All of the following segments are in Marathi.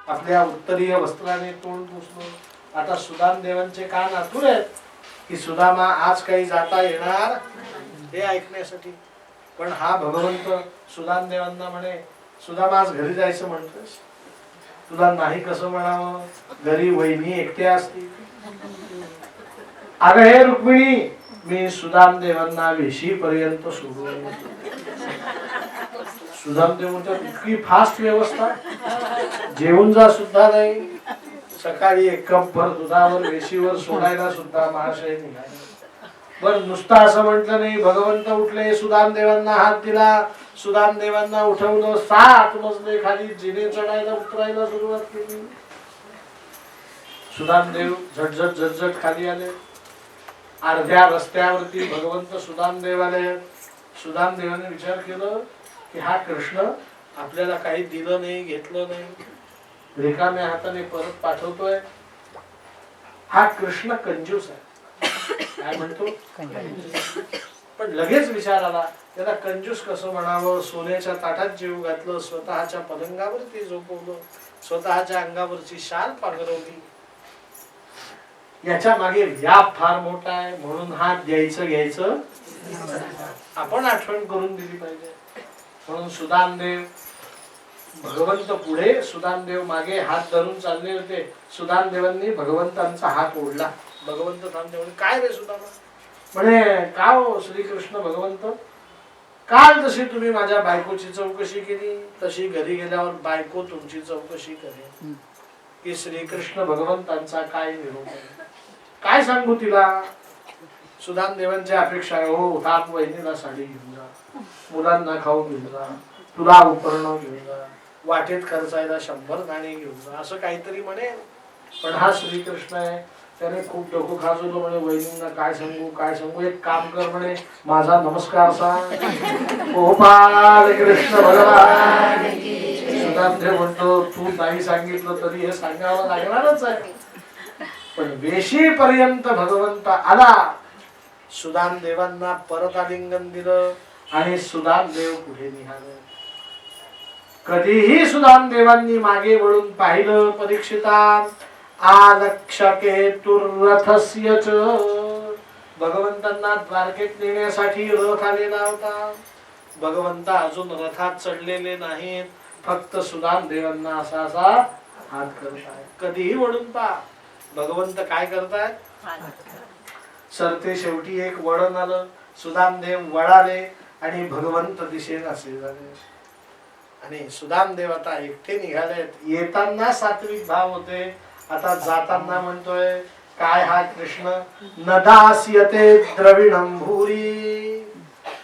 आपल्या उत्तरीय वस्त्राने तोंड पुसलं. आता सुदाम देवांचे कान आतुर आहेत की सुदामा आज काही जाता येणार हे ऐकण्यासाठी. पण हा भगवंत सुदाम देवांना म्हणे, सुदामा आज घरी जायचं म्हणतोस, तुला नाही कसं म्हणावं, घरी वहिनी एकट्या असतील. अगं हे रुक्मिणी, मी सुदाम देवांना वेशीपर्यंत सोडून. सुदाम देव म्हणतात इतकी फास्ट व्यवस्था, जेवून जा सुद्धा नाही, सकाळी एक कप भर दुधावर वेशीवर सोडायला सुद्धा महाशय निघाले. पण नुसतं असं म्हटलं नाही, भगवंत उठले, सुदाम देवांना हात दिला, सुदाम देवांना उठवलं, 7 मजले खाली जिने चढायला उतरायला सुरुवात केली. सुदाम देव झटझट झटझट खाली आले. अर्ध्या रस्त्यावरती भगवंत सुदाम देव आले. सुदाम देवाने विचार केलं की हा कृष्ण आपल्याला काही दिलं नाही, घेतलं नाही, रिकाम्या हाताने परत पाठवतोय. हा कृष्ण कंजूस आहे. काय म्हणतो? पण लगेच विचार आला, त्याला कंजूस कसं म्हणावं? सोन्याच्या ताटात जेवू घातलं, स्वतःच्या पलंगावरती झोपवलं, स्वतःच्या अंगावरची शाल पांघरवली. याच्या मागे व्याप फार मोठा आहे. म्हणून हात द्यायचं घ्यायचं आपण आठवण करून दिली पाहिजे. म्हणून सुदामदेव, भगवंत पुढे, सुदामदेव मागे हात धरून चालले होते. सुदामदेवांनी भगवंतांचा हात ओढला. भगवंत थांबले. म्हणे काय रे सुदामा? म्हणे का हो श्रीकृष्ण भगवंत, काल जशी तुम्ही माझ्या बायकोची चौकशी केली तशी घरी गेल्यावर बायको तुमची चौकशी करेल की श्रीकृष्ण भगवंतांचा काय निरोप आहे, काय सांगू तिला? सुदाम देवांची अपेक्षा आहे, हो थांब, वहिनीला साडी घेऊन जा, मुलांना खाऊ घेऊन जा, तुला उपकरण घेऊन जा, वाटेत खर्चायला 100 नाणे घेऊन जा, असं काहीतरी म्हणे. पण हा श्रीकृष्ण आहे, त्याने खूप डोकं खाजवलं. म्हणे वहिनींना काय सांगू काय सांगू, एक काम कर म्हणे, माझा नमस्कार सांग. गोपाल कृष्ण भगवान. सुदामदेव म्हणतो तू नाही सांगितलं तरी हे सांगावं लागणारच आहे. पण वेशीपर्यंत भगवंत आला. सुदाम देवांना परत आलिंगन दिलं आणि सुदाम देव पुढे निघाले. कधीही सुदाम देवांनी मागे वळून पाहिलं परीक्षिता, आलक्षके तुरथस्य च. भगवंतांना द्वारकेत नेण्यासाठी रथ आलेला होता. भगवंत अजून रथात चढलेले नाहीत, फक्त सुदाम देवांना असा असा हात करताय. कधीही वळून पहा भगवंत काय करतायत. सरते शेवटी एक वळण आलं. सुदामदेव वळाले आणि भगवंत दिशेने असे झाले. आणि सुदामदेव आता एकटे निघालेत. येताना सात्विक भाव होते, आता जाताना म्हणतोय काय हा कृष्ण, नदास्यते द्रविणं भूरी.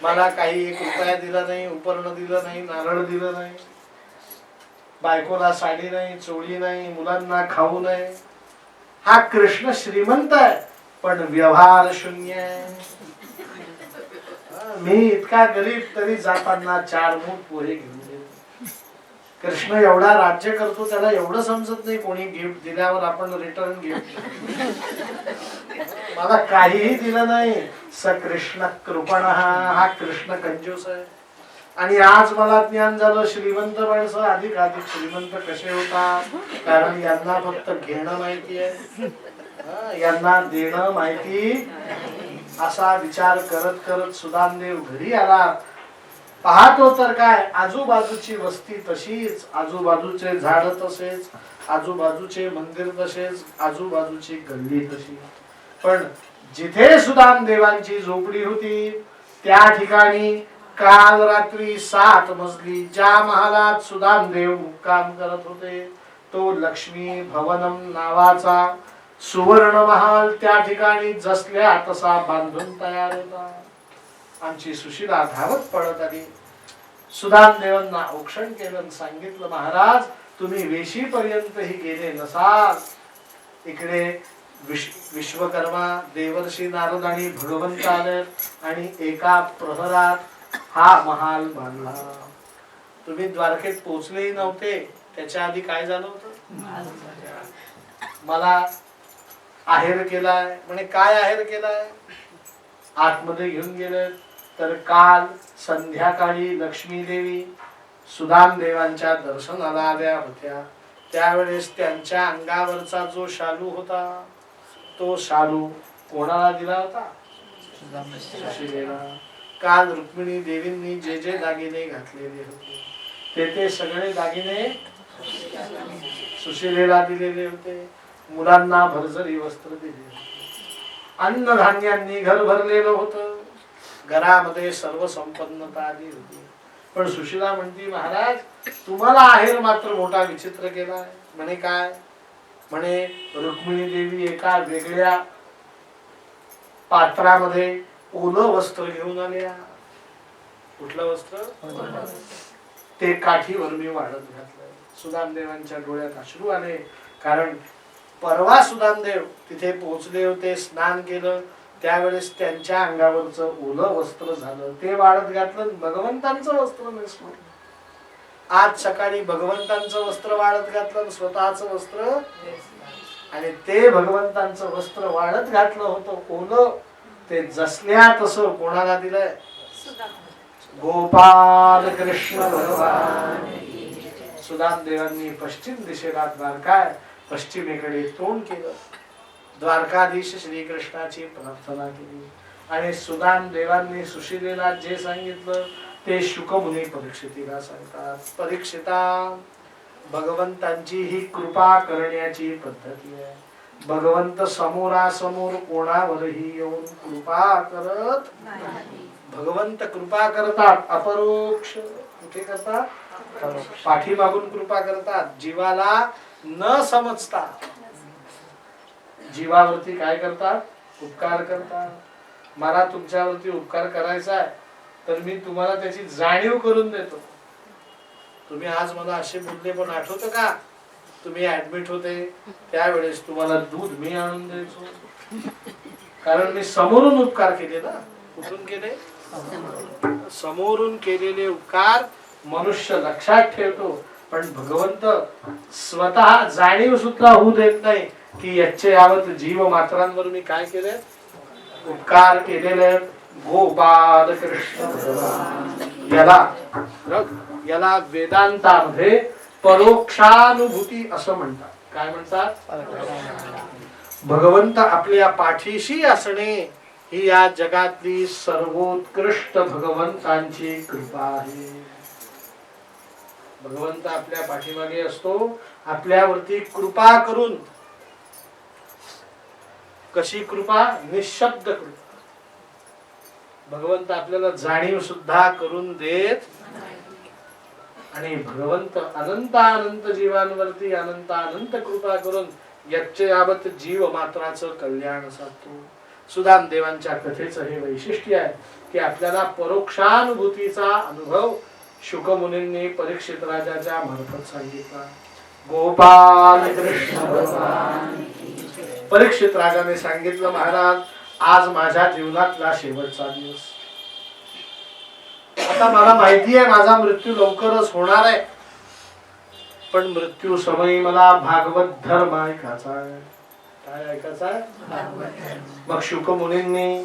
मला काही 1 रुपया दिला नाही, उपर्ण दिलं नाही, नारळ दिलं नाही, बायकोला साडी नाही, चोळी नाही, मुलांना खाऊ नाही. हा कृष्ण श्रीमंत आहे पण व्यवहार शून्य आहे. मी इतका गरीब तरी जाताना 4 मूठ पोहे घेऊन गेलो. कृष्ण एवढा राज्य करतो, त्याला एवढं समजत नाही कोणी गिफ्ट दिल्यावर आपण रिटर्न गिफ्ट. मला काहीही दिलं नाही. सकृष्ण कृपण, हा कृष्ण कंजूस आहे. आणि आज मला ज्ञान झालं, श्रीमंत माणसं अधिक श्रीमंत कसे होतात, कारण यांना फक्त घेणं माहिती आहे, यांना देणं माहिती. असा विचार करत करत सुदामदेव घरी आला. पाहतो तर काय, आजूबाजूची वस्ती तशीच, आजूबाजूचे झाड तसेच, आजूबाजूचे मंदिर तसेच, आजूबाजूची गल्ली तशी. पण जिथे सुदामदेवांची झोपडी होती त्या ठिकाणी काल रात्री 7 मजली ज्या महालात सुदामदेव मुक्काम करत होते तो लक्ष्मी भवनम नावाचा सुवर्ण महाल त्या ठिकाणी जसल्या तसा बांधून तयार होता. आमची सुशीला धावत पडत आली. सुदामदेवांना औक्षण केलं, सांगितलं महाराज तुम्ही वेशीपर्यंतही गेले नसाल. इकडे विश्वकर्मा, देवर्षी नारद आणि भगवंत आले आणि एका प्रहरात हा महाल बांधला. तुम्ही द्वारकेत पोहोचलेही नव्हते, त्याच्या आधी काय झालं होतं. मला आहेर केलाय. म्हणे काय आहेर केलाय. आतमध्ये घेऊन गेले तर काल संध्याकाळी लक्ष्मी देवी सुदामदेवांच्या दर्शनाला आल्या होत्या. त्यावेळेस त्यांच्या अंगावरचा जो शालू होता तो शालू कोणाला दिला होता? सुशीलेला. काल रुक्मिणी देवींनी जे जे दागिने घातलेले होते ते सगळे दागिने सुशीलेला दिलेले होते. मुलांना भरजरी वस्त्र दिले होते. अन्नधान्यांनी घर भरलेलं होतं. घरामध्ये सर्व संपन्नता आली होती. पण सुशीला म्हणती, महाराज तुम्हाला आहेर मात्र मोठा विचित्र केलाय. म्हणे काय? म्हणे रुक्मिणी देवी एका वेगळ्या पात्रामध्ये ओलं वस्त्र घेऊन आल्या. कुठलं वस्त्र? ते काठीवर मी वाढत घातलं. सुदामदेवांच्या डोळ्यात अश्रू आले. कारण परवा सुदामदेव तिथे पोहोचले होते, स्नान केलं, त्यावेळेस त्यांच्या अंगावरचं ओलं वस्त्र झालं, ते वाढत घातलं. भगवंतांचं वस्त्र नेसलं. आज सकाळी भगवंतांचं वस्त्र वाढत घातलं, स्वतःचं वस्त्र, आणि ते भगवंतांचं वस्त्र वाढत घातलं होतं ओलं, ते जसल्या तसं कोणाला दिलंय? गोपाल कृष्ण भगवान. सुदामदेवांनी पश्चिम दिशेला द्वारका पश्चिमेकडे तोंड केलं. द्वारकाधीश श्रीकृष्णाची प्रार्थना केली. आणि सुदामदेवांनी सुशीलेला जे सांगितलं ते शुकमुनी परीक्षितीला सांगतात. परीक्षिता, भगवंतांची ही कृपा करण्याची पद्धती आहे. भगवंत समोरासमोर कोणावरही येऊन कृपा करत नाही. भगवंत कृपा करतात अपरोक्ष. कुठे करतात? पाठीमागून कृपा करतात. जीवाला न समजता जीवावरती काय करतात? उपकार करतात. मला तुमच्यावरती उपकार करायचा आहे तर मी तुम्हाला त्याची जाणीव करून देतो. तुम्ही आज मला असे बोलले, पण आठवतं का तुम्ही ऍडमिट होते त्यावेळेस तुम्हाला दूध मी आणून द्यायचो? कारण मी समोरून उपकार केले ना. कुठून केले? समोरून केलेले उपकार मनुष्य लक्षात ठेवतो, पण भगवंत स्वतः जाणीव सुद्धा होऊ देत नाही की याचे यावत जीव मात्रांवर मी काय केले? उपकार केलेले. गोपाल कृष्ण भगवान. याला वेदांतामध्ये परोक्षानुभूती असं म्हणतात. काय म्हणतात? भगवंत आपल्या पाठीशी असणे ही या जगातली सर्वोत्कृष्ट भगवंतांची कृपा आहे. भगवंत आपल्या पाठीमागे असतो, आपल्यावरती कृपा करून. कशी कृपा? निशब्द कृपा. भगवंत आपल्याला जाणीव सुद्धा करून देत. आणि भगवंत अनंत अनंत जीवांवरती अनंत अनंत कृपा करून यच्च यावत जीव मात्राचं कल्याण साधतो. सुदामदेवांच्या कथेचं हे वैशिष्ट्य आहे की आपल्याला परोक्षानुभूतीचा अनुभव शुकमुनींनी परीक्षित राजाच्या मार्फत सांगितला. गोपाल कृष्ण भगवान. परीक्षित राजाने सांगितलं, महाराज आज माझ्या जीवनातला शेवटचा दिवस. आता मला माहिती आहे माझा मृत्यू लवकरच होणार आहे, पण मृत्यू समयी मला भागवत धर्म ऐकायचा आहे. काय ऐकायचा आहे? मग शुकमुनींनी,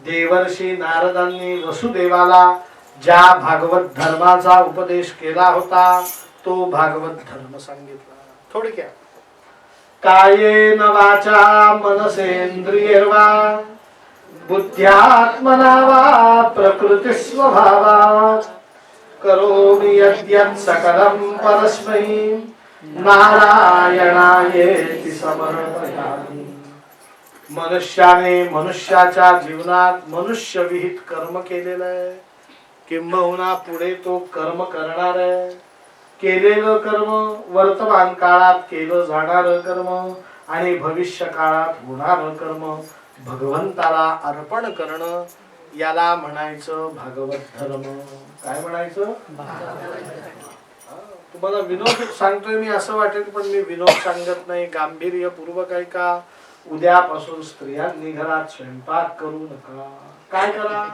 देवर्षी नारदांनी वसुदेवाला ज्या भागवत धर्माचा उपदेश केला होता तो भागवत धर्म सांगितला. थोडक्यात, कायेन वाचा मनसेंद्रियर्वा बुद्ध्यात्मना वा प्रकृती स्वभावात् करोमि यद्यत् सकलं परस्मै नारायणायेति समर्पयामि. मनुष्याने मनुष्याच्या जीवनात मनुष्य विहित कर्म केलेलं आहे, किंबहुना पुढे तो कर्म करणार आहे. केलेलं कर्म, वर्तमान काळात केलं जाणारं कर्म आणि भविष्य काळात होणारं कर्म भगवंताला अर्पण करणं, याला म्हणायचं भागवत धर्म. काय म्हणायचं? तुम्हाला विनोद सांगतोय मी, असं वाटेल पण मी विनोद सांगत नाही. गांभीर्यपूर्वक ऐका. उद्यापासून स्त्रियांनी घरात स्वयंपाक करू नका. काय करा?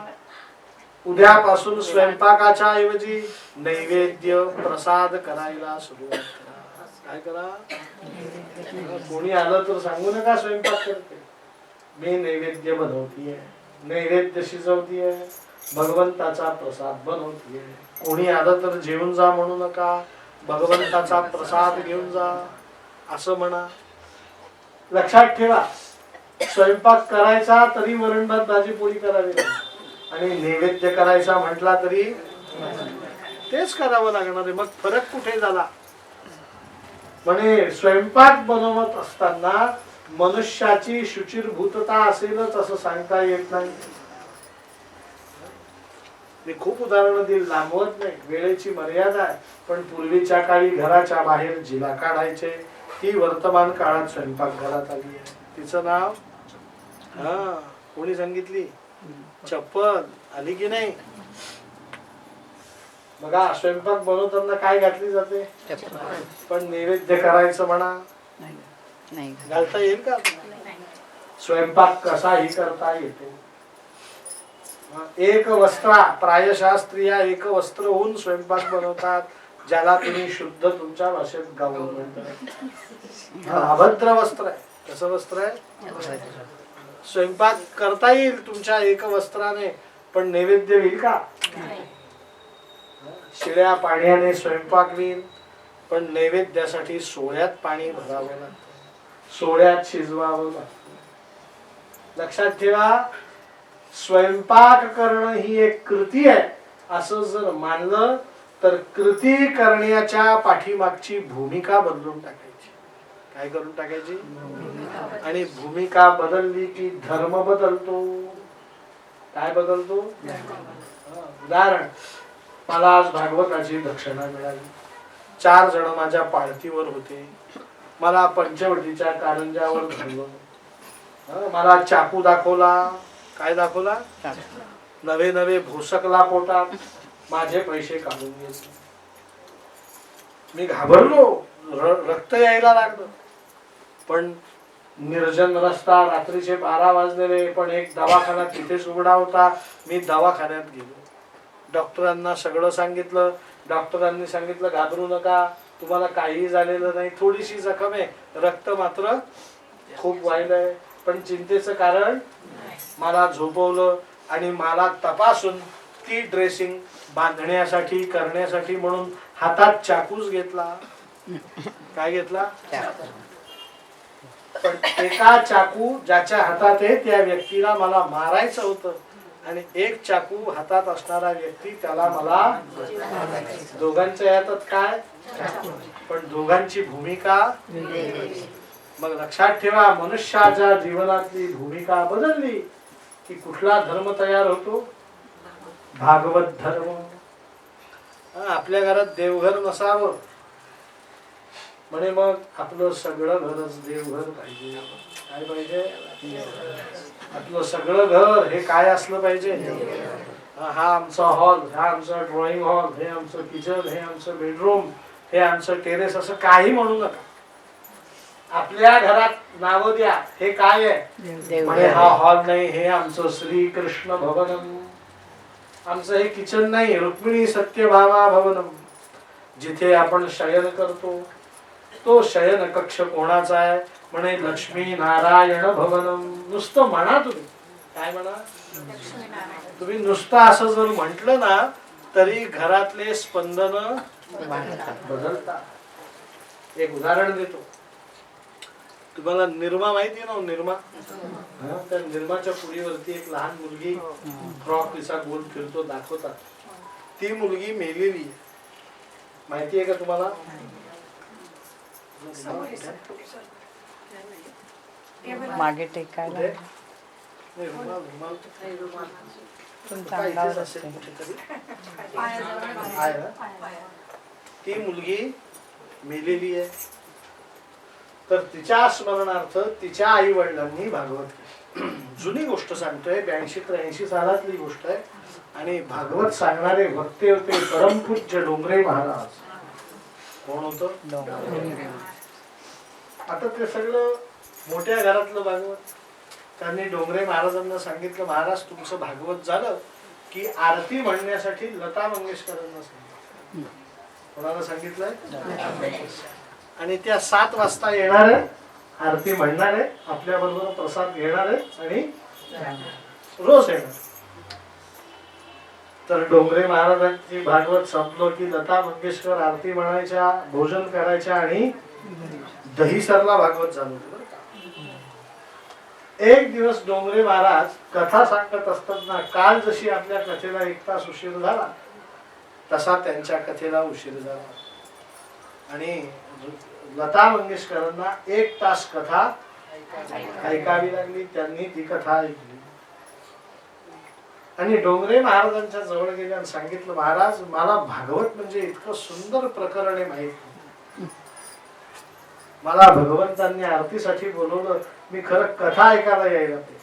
उद्यापासून स्वयंपाकाच्या ऐवजी नैवेद्य प्रसाद करायला सुरुवात करा. काय करा? कोणी आलं तर सांगू नका स्वयंपाक करते. मी नैवेद्य बनवतीये, नैवेद्य शिजवतीये, भगवंताचा प्रसाद बनवतीये. कोणी आलं तर जेवून जा म्हणू नका, भगवंताचा प्रसाद घेऊन जा. असं म्हणा. लक्षात ठेवा, स्वयंपाक करायचा तरी वरण भात भाजी पोळी करावी लागेल आणि नैवेद्य करायचा म्हटला तरी तेच करावं लागणार आहे. मग फरक कुठे झाला? म्हणे स्वयंपाक बनवत असताना मनुष्याची शुचिर्भूतता असेलच असं सांगता येत नाही. मी खूप उदाहरणं दिली, लांबवत नाही, वेळेची मर्यादा आहे. पण पूर्वीच्या काळी घराच्या बाहेर जिला काढायचे, ती वर्तमान काळात स्वयंपाक घरात आली आहे. तिचं नाव कोणी सांगितली? चप्पल आली की नाही? बघा, स्वयंपाक बनवताना काय घातली जाते? पण नैवेद्य करायचं म्हणा, घालता येईल का? स्वयंपाक कसाही करता येतो. एक वस्त्र, प्रायशः स्त्रिया एक वस्त्र होऊन स्वयंपाक बनवतात, ज्याला तुम्ही शुद्ध तुमच्या भाषेत गाऊन म्हणता. अभद्र वस्त्र आहे. कसं वस्त्र आहे? स्वयंपाक करता येईल तुमच्या एक वस्त्राने, पण नैवेद्य होईल का? शिळ्या पाण्याने स्वयंपाक होईल, पण नैवेद्यासाठी सोळ्यात पाणी भरावं लागतं, सोळ्यात शिजवावं लागतं. लक्षात ठेवा, स्वयंपाक करणं ही एक कृती आहे असं जर मानलं तर कृती करण्याच्या पाठीमागची भूमिका बदलून टाकायची. काय करून टाकायची? आणि भूमिका बदलली की धर्म बदलतो. काय बदलतो? उदाहरण, मला आज भागवताची दक्षिणा मिळाली. 4 जण माझ्या पाळतीवर होते. मला पंचवटीच्या कारंजावर धरलं. मला चाकू दाखवला. काय दाखवला? नवे नवे भोसकला पोटात. माझे पैसे काढून घेतले. मी घाबरलो, रक्त यायला लागलं. पण निर्जन रस्ता, रात्रीचे 12 वाजलेले, पण एक दवाखाना तिथेच उघडा होता. मी दवाखान्यात गेलो. डॉक्टरांना सगळं सांगितलं. डॉक्टरांनी सांगितलं, घाबरू नका, तुम्हाला काहीही झालेलं नाही, थोडीशी जखम आहे, रक्त मात्र खूप व्हायलंय. पण चिंतेचं कारण, मला झोपवलं आणि मला तपासून ती ड्रेसिंग बांधण्यासाठी करण्यासाठी म्हणून हातात चाकूच घेतला. काय घेतला? पण एका चाकू ज्याच्या हातात आहे त्या व्यक्तीला मला मारायचं होतं, आणि एक चाकू हातात असणारा व्यक्ती त्याला मला, दोघांच्या यातात काय? पण दोघांची भूमिका. मग लक्षात ठेवा, मनुष्याच्या जीवनातली भूमिका बदलली की कुठला धर्म तयार होतो? भागवत धर्म. आपल्या घरात देवघर नसावं म्हणे, मग आपलं सगळं घरच देवघर पाहिजे. काय पाहिजे? आपलं सगळं घर हे काय असलं पाहिजे? हा आमचा हॉल, हा आमचा ड्रॉइंग हॉल, हे आमचं किचन, हे आमचं बेडरूम, हे आमचं टेरेस, असं काही म्हणू नका. आपल्या घरात नाव द्या, हे काय आहे? म्हणे हा हॉल नाही, हे आमचं श्रीकृष्ण भवनम. आमचं हे किचन नाही, रुक्मिणी सत्यभामा भवनम. जिथे आपण शयन करतो तो शयन कक्ष कोणाचा आहे? म्हणे लक्ष्मी नारायण भवनम. नुसतं म्हणा तुम्ही. काय म्हणा? तुम्ही नुसतं असं जर म्हटलं ना तरी घरातले स्पंदन बदलतात. एक उदाहरण देतो तुम्हाला. निर्मा माहिती ना? निर्मा. त्या निर्माच्या पुरीवरती एक लहान मुलगी फ्रॉक तिचा गोल फिरतो दाखवतात. ती मुलगी मेलेली आहे. माहिती आहे का तुम्हाला? मागे टेकायला ती मुलगी मेलेली आहे. तर तिच्या स्मरणार्थ तिच्या आई वडिलांनी भागवत, जुनी गोष्ट सांगतोय, 82-83 सालातली गोष्ट आहे. आणि भागवत सांगणारे वक्ते होते परमपूज्य डोंगरे महाराज. कोण होत? आता ते सगळं मोठ्या घरातलं भागवत. त्यांनी डोंगरे महाराजांना सांगितलं, महाराज तुमचं भागवत झालं की आरती म्हणण्यासाठी लता मंगेशकरांना सांगितलं. कोणाला सांगितलंय? आणि त्या 7 वाजता येणार आहे, आरती म्हणणार आहे, आपल्या बरोबर प्रसाद घेणार आहे आणि रोज येणार. तर डोंगरे महाराजांची भागवत संपलो की लता मंगेशकर आरती म्हणायच्या, भोजन करायच्या आणि दहिसरला भागवत झालं होतं बरं का. एक दिवस डोंगरे महाराज कथा सांगत असताना काल जशी आपल्या कथेला 1 तास उशीर झाला तसा त्यांच्या कथेला उशीर झाला आणि लता मंगेशकरांना 1 तास कथा ऐकावी लागली. त्यांनी ती कथा ऐकली आणि डोंगरे महाराजांच्या जवळ गेले आणि सांगितलं, महाराज मला भागवत म्हणजे इतकं सुंदर प्रकरण आहे माहित नाही. मला भगवंतांनी आरतीसाठी बोलवलं, मी खरं कथा ऐकायला यायला पाहिजे,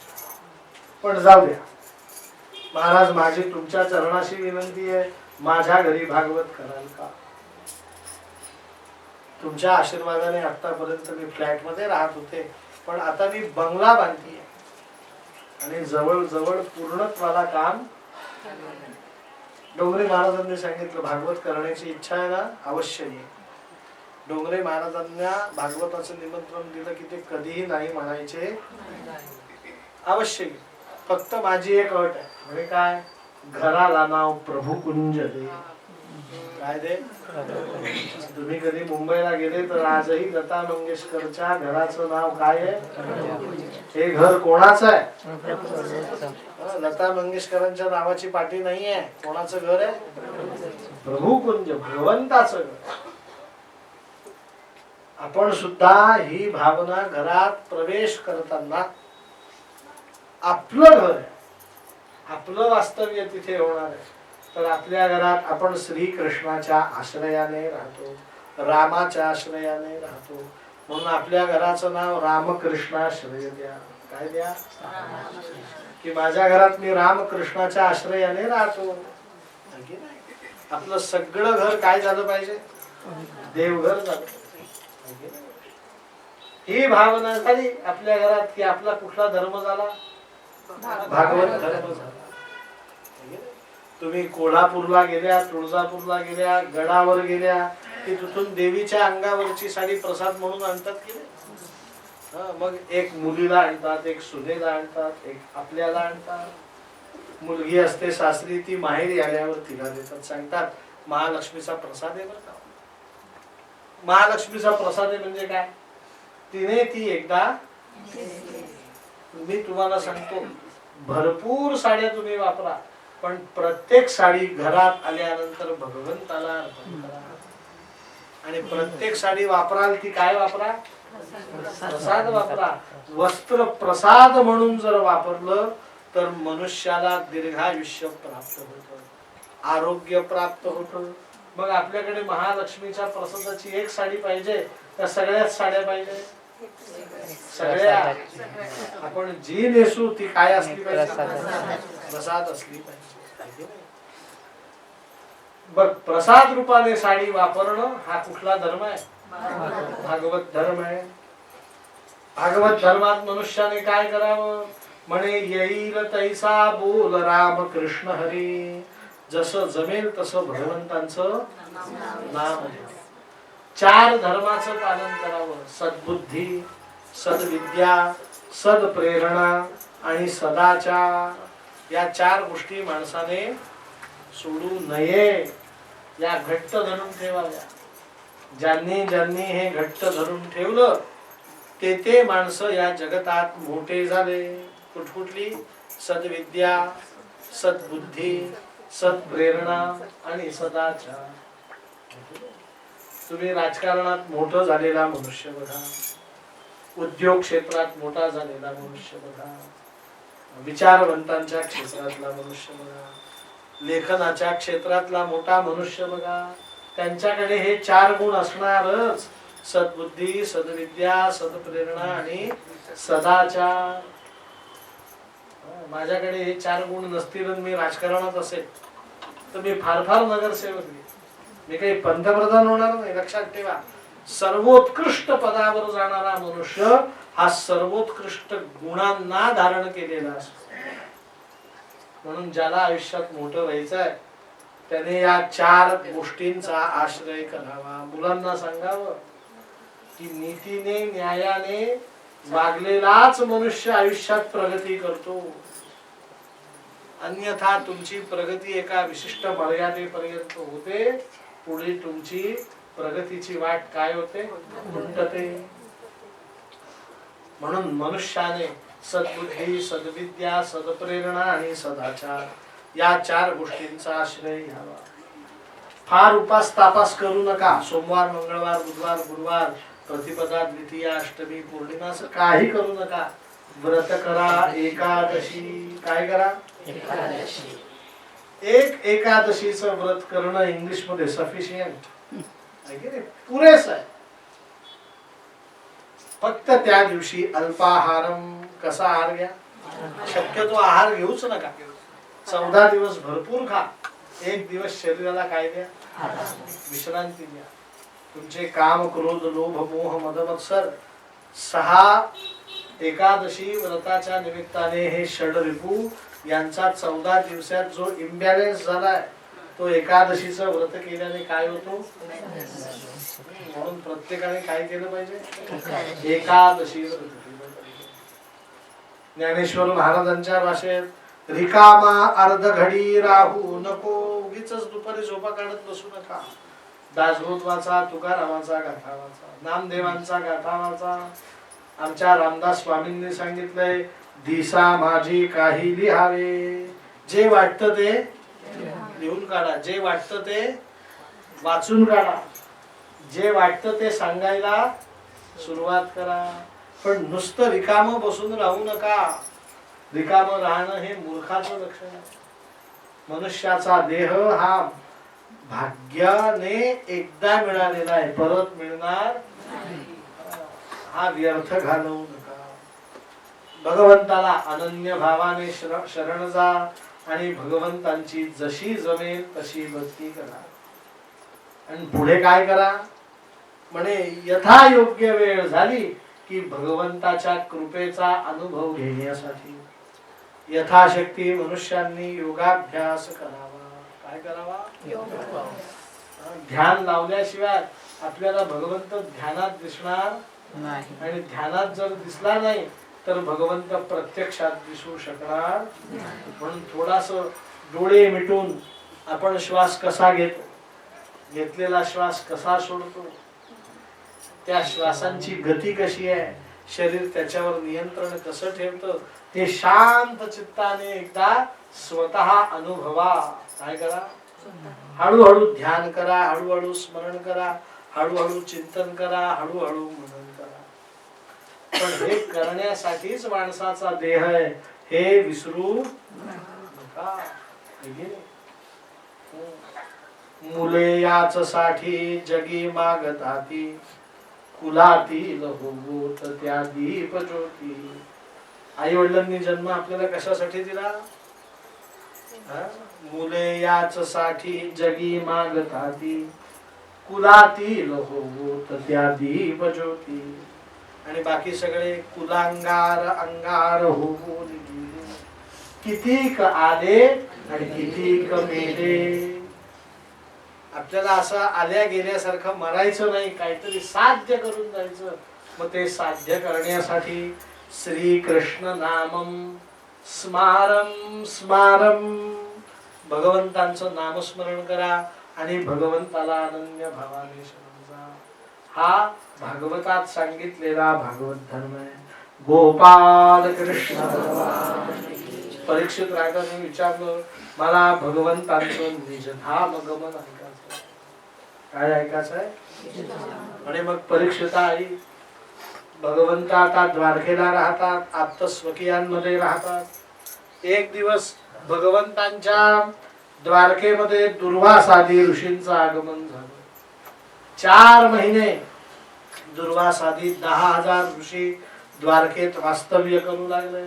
पण जाऊ द्या महाराज, माझी तुमच्या चरणाशी विनंती आहे, माझ्या घरी भागवत कराल का? तुमच्या आशीर्वादाने आतापर्यंत मी फ्लॅट मध्ये राहत होते, पण आता मी बंगला बांधतीये आणि जवळ जवळ पूर्णत्वाला काम. डोंगरे महाराजांनी सांगितलं, भागवत करण्याची इच्छा आहे ना, अवश्य ये. डोंगरे महाराजांना भागवताचं निमंत्रण दिलं की ते कधीही नाही म्हणायचे, अवश्य ये. फक्त माझी एक अट आहे. म्हणजे काय? घराला नाव प्रभू कुंज दे. काय दे? तुम्ही कधी मुंबईला गेले तर आजही लता मंगेशकरच्या घराचं नाव काय आहे? हे घर कोणाचं आहे? लता मंगेशकरांच्या नावाची पाटी नाही आहे. कोणाचं घर आहे? प्रभू कुंज, भगवंताचं घर. आपण सुद्धा ही भावना घरात प्रवेश करताना आपलं घर आहे, आपलं वास्तव्य तिथे होणार आहे. तर आपल्या घरात आपण श्रीकृष्णाच्या आश्रयाने राहतो, रामाच्या आश्रयाने राहतो, म्हणून आपल्या घराचं नाव रामकृष्णाश्रय द्या. काय द्या? की माझ्या घरात मी रामकृष्णाच्या आश्रयाने राहतो. आपलं सगळं घर काय झालं पाहिजे? देवघर झालं पाहिजे. ही भावना झाली आपल्या घरात की आपला कुठला धर्म झाला? भागवत धर्म झाला. तुम्ही कोल्हापूरला गेल्या, तुळजापूरला गेल्या, गडावर गेल्या की तिथून देवीच्या अंगावरची साडी प्रसाद म्हणून आणतात की नाही? मग एक मुलीला आणतात, एक सुनेला आणतात, एक आपल्याला आणतात. मुलगी असते सासरी, ती माहेरी आल्यावर तिला देतात, सांगतात महालक्ष्मीचा प्रसाद आहे बरं का. महालक्ष्मीचा प्रसाद आहे म्हणजे काय? तिने ती एकदा, मी तुम्हाला सांगतो, भरपूर साड्या तुम्ही वापरा, पण प्रत्येक साडी घरात आल्यानंतर भगवंताला अर्पण करा. आणि प्रत्येक साडी वापराल ती काय वापरा? प्रसाद वापरा. वस्त्र प्रसाद म्हणून जर वापरलं तर मनुष्याला दीर्घायुष्य प्राप्त होतं, आरोग्य प्राप्त होतं. मग आपल्याकडे महालक्ष्मीच्या प्रसादाची एक साडी पाहिजे त्या सगळ्याच साड्या पाहिजे? सगळ्या. आपण जी नेसू ती काय असली पाहिजे? प्रसाद असली पाहिजे. बघ, प्रसाद रूपाने साडी वापरणं हा कुठला धर्म आहे? भागवत धर्म आहे. भागवत धर्मात मनुष्याने काय करावं? म्हणे येईल तैसा बोल राम कृष्ण हरी. जसं जमेल तसं भगवंतांचं नाम घ्यावं. 4 धर्माचं पालन करावं: सद्बुद्धी, सद्विद्या, सद्प्रेरणा आणि सदाचार. या 4 गोष्टी माणसाने सोडू नये. या घट्ट धरून ठेवाव्या. ज्यांनी ज्यांनी हे घट्ट धरून ठेवलं ते माणसं या जगतात मोठे झाले. कुठकुठली? सद्विद्या, सद्बुद्धी, सद्प्रेरणा आणि सदाचार. तुम्ही राजकारणात मोठं झालेला मनुष्य बघा, उद्योग क्षेत्रात मोठा झालेला मनुष्य बघा, विचारवंतांच्या क्षेत्रातला मनुष्य बघा, लेखनाच्या क्षेत्रातला मोठा मनुष्य बघा. त्यांच्याकडे हे 4 गुण असणारच: सद्बुद्धी, सद्विद्या, सद्प्रेरणा आणि सदाचार. माझ्याकडे हे 4 गुण नसतील आणि मी राजकारणात असेल तर मी फार फार नगरसेवक, मी काही पंतप्रधान होणार नाही. लक्षात ठेवा, सर्वोत्कृष्ट पदावर जाणारा मनुष्य हा सर्वोत्कृष्ट गुणांना धारण केलेला असतो. म्हणून ज्याला आयुष्यात मोठं व्हायचं आहे त्याने या 4 गोष्टींचा आश्रय करावा. मुलांना सांगावं की नीतीने, न्यायाने वागलेलाच मनुष्य आयुष्यात प्रगती करतो. अन्यथा तुमची प्रगती एका विशिष्ट मर्यादेपर्यंत होते, पुढे तुमची प्रगतीची वाट काय होते? खुंटते. म्हणून मनुष्याने सद्बुद्धी, सद्विद्या, सदप्रेरणा आणि सदाचार या 4 गोष्टींचा आश्रय घ्यावा. फार उपास तापास करू नका. सोमवार, मंगळवार, बुधवार, गुरुवार, प्रतिपदा, द्वितीया, अष्टमी, पौर्णिमा असं काही करू नका. व्रत करा. एकादशी काय करा? एकादशी. एक एकादशीचं व्रत करणं इंग्लिश मध्ये सफिशियंट आहे की नाही? पुरेस आहे. फक्त त्या दिवशी अल्पाहारम. कसा आहार घ्या? शक्यतो आहार घेऊच नका. 14 दिवस भरपूर खा. 1 दिवस शरीराला काय द्या? विश्रांती द्या. तुमचे काम, क्रोध, लोभ, मोह, मद, मत्सर 6 एकादशी व्रताच्या निमित्ताने हे षडरिपू यांचा 14 दिवसात जो इम्बॅलन्स झालाय तो एकादशीचं व्रत केल्याने काय होतो? म्हणून प्रत्येकाने काय केलं पाहिजे? एकादशी व्रत केलं पाहिजे. ज्ञानेश्वर महाराजांच्या भाषेत रिकामा अर्ध घडी राहू नको. उगीच दुपारी झोपा काढत बसू नका. दासबोध वाचा, तुकारामाचा गाथा वाचा, नामदेवांचा गाथा वाचा. आमच्या रामदास स्वामींनी सांगितलंय दिसा माझी काही लिहावे. जे वाटतं ते लिहून काढा. जे वाटतं ते वाचून काढा. जे वाटतं ते सांगायला सुरुवात करा. पण नुसतं रिकामं बसून राहू नका. रिकामं राहणं हे मूर्खाचं लक्षण आहे. मनुष्याचा देह हा भाग्याने एकदा मिळालेला आहे, परत मिळणार. हा व्यर्थ घालवू नका. भगवंताला अनन्य भावाने शरण जा आणि भगवंतांची जशी जमेल तशी भक्ती करा. आणि पुढे काय करा? म्हणे यथा योग्य वेळ झाली की भगवंताच्या कृपेचा अनुभव घेण्यासाठी यथाशक्ती मनुष्यांनी योगाभ्यास करावा. काय करावा? ध्यान लावल्याशिवाय आपल्याला भगवंत ध्यानात दिसणार नाही. आणि ध्यानात जर दिसला नाही तर भगवंत प्रत्यक्षात दिसू शकणार. म्हणून थोडास डोळे मिटून आपण श्वास कसा घेतो, घेतलेला श्वास कसा सोडतो, त्या श्वासांची गती कशी आहे, शरीर त्याच्यावर नियंत्रण कसं ठेवतं, ते शांत चित्ताने एकदा स्वतः अनुभवा. काय करा? हळूहळू ध्यान करा, हळूहळू स्मरण करा, हळूहळू चिंतन करा, हळूहळू मनन करा. पण हे करण्यासाठीच माणसाचा देह आहे हे विसरू नका. मुले याच साठी जगी मागताती कुलातील होत त्या दीप ज्योती. आई वडिलांनी जन्म आपल्याला कशासाठी दिला? मुले याच साठी जगी मागताती कुलातील होत त्या दीप ज्योती. आणि बाकी सगळे कुलांगार अंगार होऊन गेले. कितीक आले आणि कितीक मेले. आपल्याला असं आल्या गेल्यासारखं मरायचं नाही, काहीतरी साध्य करून जायचं. मग ते साध्य करण्यासाठी श्री कृष्ण नामम स्मारम स्मारम. भगवंतांचं नामस्मरण करा आणि भगवंताला अनन्य भावाने शरण जा. हा भागवतात सांगितलेला भागवत धर्म आहे. गोपाल कृष्ण भगवान. परीक्षित राजाने विचारलं मला भगवंतांचं निजधाम गमन ऐकायचं. काय ऐकायचं आहे? आणि मग परीक्षिता आई भगवंत आता द्वारकेला राहतात, आत्तस्वकीयांमध्ये राहतात. एक दिवस भगवंतांच्या द्वारकेमध्ये दुर्वासादी ऋषींचं आगमन झालं. 4 महिने दुर्वासादी 10,000 ऋषी द्वारकेत वास्तव्य करू लागले.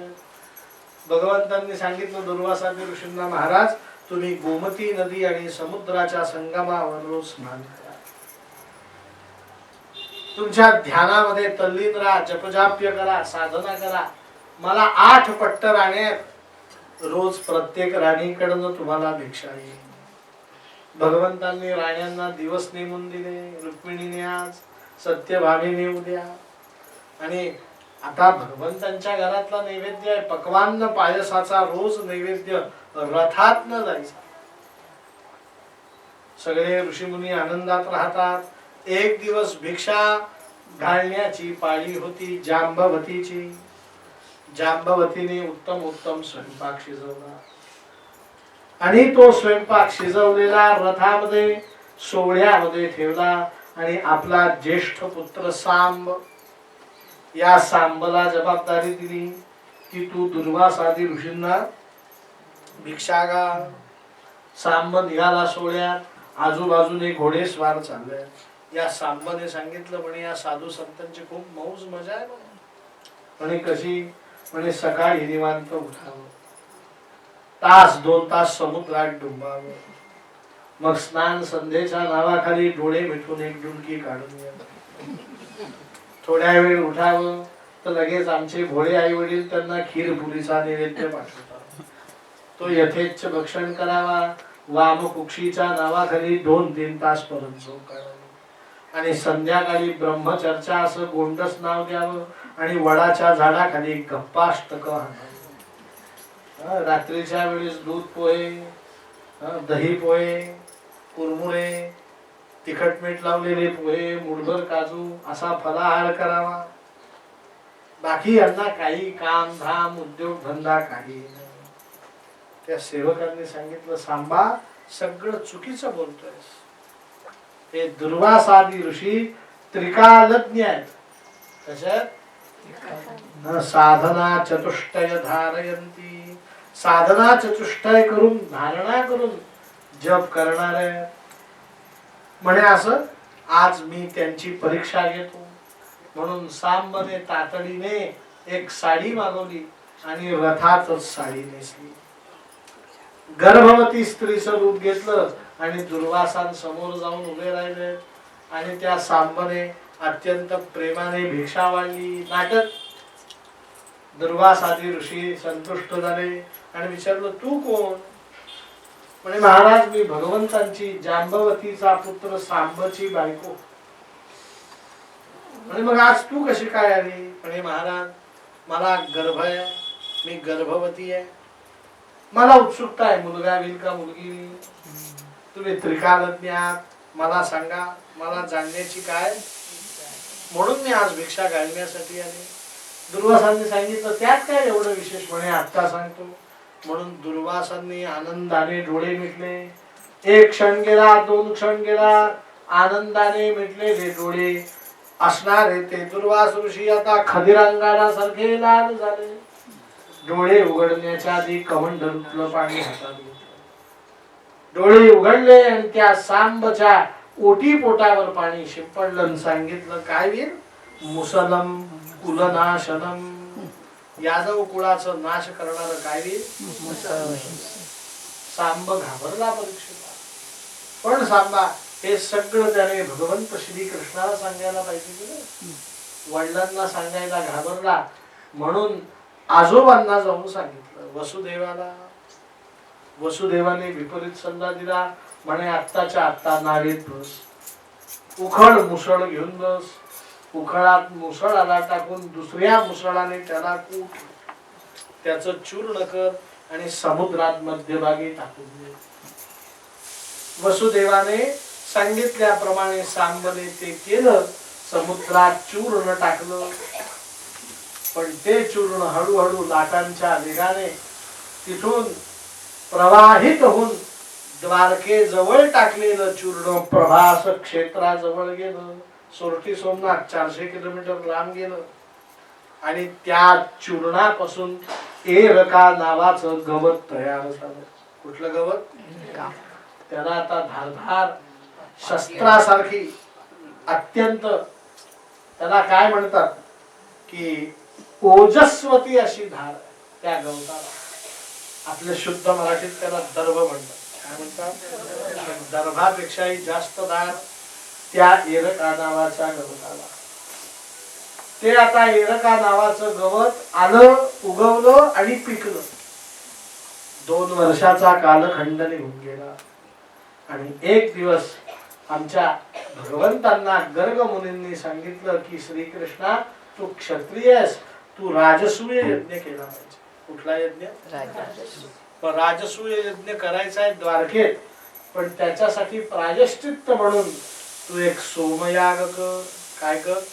भगवंतांनी सांगितलं दुर्वासादी ऋषींना महाराज तुम्ही गोमती नदी आणि समुद्राच्या संगमावर रोज स्नान करा. तुमच्या ध्यानामध्ये तल्लीन राहा, जपजाप्य करा, साधना करा. मला 8 पट्ट राण्यात रोज प्रत्येक राणीकडनं तुम्हाला भिक्षा येईल. भगवंतांनी राण्यांना दिवस नेमून दिले. रुक्मिणीने आज, सत्यभामीने उद्या. आणि आता भगवंतांच्या घरातला नैवेद्य आहे पक्वान्न पायसाचा रोज नैवेद्य रथात न जायचा. सगळे ऋषीमुनी आनंदात राहतात. एक दिवस भिक्षा घालण्याची पाळी होती जांबवतीची. जांबवतीने उत्तम उत्तम स्वयंपाक शिजवला आणि तो स्वयंपाक शिजवलेला रथामध्ये सोहळ्यामध्ये ठेवला आणि आपला ज्येष्ठ पुत्र सांब, या सांबला जबाबदारी दिली की तू दुर्वासादी ऋषींना भिक्षा घाल. सांब निघाला सोहळ्यात. आजूबाजूने घोडेस्वार चालले. या सांबाने सांगितलं म्हणे या साधू संतांची खूप मौज मजा आहे म्हणे. कशी म्हणे सकाळी निवांत उठावं, तास 2 तास समुद्रात डुंबावं, मग स्नान संध्येच्या नावाखाली डोळे मिटून एक डुलकी काढून घ्यावं, थोड्या वेळ उठावं तर लगेच आमचे भोळे आई वडील त्यांना खीर पुरीचा नैवेद्य पाठवतात, तो यथेच्छ भक्षण करावा. वामकुक्षीच्या नावाखाली 2-3 तास परत झोप काढावी आणि संध्याकाळी ब्रह्मचर्चा असं गोंडस नाव द्यावं आणि वडाच्या झाडाखाली गप्पाष्टक हाणावं. रात्रीच्या वेळेस दूध पोहे, दही पोहे, कुरमुरे, तिखट मीठ लावलेले पोहे, मुठभर काजू असा फलाहार करावा. बाकी यांना काही काम धाम उद्योग धंदा काही नाही. त्या सेवकांनी सांगितलं सांबा सगळं चुकीचं बोलतोय. हे दुर्वासादी ऋषी त्रिकालज्ञ आहेत. कशात? साधना चतुष्टय धारयंती. साधना चतुष्टय करून धारणा करून जप करणारे म्हणे. असं आज मी त्यांची परीक्षा घेतो म्हणून सांबने तातडीने एक साडी मागवली आणि रथातच साडी नेसली. गर्भवती स्त्रीचं रूप घेतलं आणि दुर्वासांसमोर जाऊन उभे राहिले आणि त्या सांबने अत्यंत प्रेमाने भिक्षा वाढली. नाटक. दुर्वासादी ऋषी संतुष्ट झाले आणि विचारलं तू कोण? म्हणे महाराज मी भगवंतांची जांबवतीचा पुत्र सांबची बायको. म्हणे मग आज तू कशी काय आली? म्हणे महाराज मला गर्भ आहे, मी गर्भवती आहे, मला उत्सुकता आहे मुलगा होईल का मुलगी होईल. तुम्ही त्रिकालज्ञ आहात, मला सांगा, मला जाणण्याची काय म्हणून मी आज भिक्षा घालण्यासाठी आले. दुर्वासांनी सांगितलं त्यात काय एवढं विशेष? म्हणे आत्ता सांगतो. म्हणून दुर्वासांनी आनंदाने डोळे मिटले. 1 क्षण गेला, 2 क्षण गेला, आनंदाने मिटलेले डोळे असणारे ते दुर्वास ऋषी आता खदिरांगासारखे लाल झाले. डोळे उघडण्याच्या आधी कमंडलूतलं पाणी हातात घेतलं. डोळे उघडले आणि त्या सांबच्या ओटी पोटावर पाणी शिंपडलं. सांगितलं काय वीर? मुसलम कुलनाशनम. यादव कुळाचं नाश करणार काय वीर? सांब घाबरला परीक्षेला. पण सांबा हे सगळं त्याने भगवंत श्री कृष्णाला सांगायला पाहिजे की वडिलांना सांगायला घाबरला म्हणून आजोबांना जाऊन सांगितलं वसुदेवाला. वसुदेवाने विपरीत सल्ला दिला. म्हणे आत्ताच्या आत्ता नावेत बस, उखळ मुसळ घेऊन बस, उखळात मुसळाला टाकून दुसऱ्या मुसळाने त्याला कूट, त्याचं चूर्ण कर आणि समुद्रात मध्यभागी टाकून दे. वसुदेवाने सांगितल्याप्रमाणे सांबने ते केलं. समुद्रात चूर्ण टाकलं. पण ते चूर्ण हळूहळू लाटांच्या वेगाने तिथून प्रवाहित होऊन द्वारकेजवळ टाकलेलं चूर्ण प्रभास क्षेत्राजवळ गेलं. सोरठी सोमनाथ 400 किलोमीटर लांब गेलं आणि त्या चूर्णापासून एरका नावाचं गवत तयार झालं. कुठलं गवत? त्याला आता धारधार शस्त्रासारखी अत्यंत त्याला काय म्हणतात की ओजस्वती अशी धार त्या गवताला. आपल्या शुद्ध मराठीत त्याला दर्भ म्हणतात. काय म्हणतात? दर्भापेक्षाही जास्त धार त्या एरका नावाच्या गवताला. ते आता एरका नावाचं गवत आलं, उगवलं आणि पिकलं. 2 वर्षाचा कालखंड निघून गेला आणि एक दिवस आमच्या भगवंतांना गर्ग मुनींनी सांगितलं की श्रीकृष्णा तू क्षत्रिय आहेस, तू राजसूय यज्ञ केला पाहिजे. कुठला यज्ञ? राजसूय यज्ञ करायचा आहे द्वारकेत. पण त्याच्यासाठी प्रायश्चित्त म्हणून तू एक सोमयाग कर. काय कर?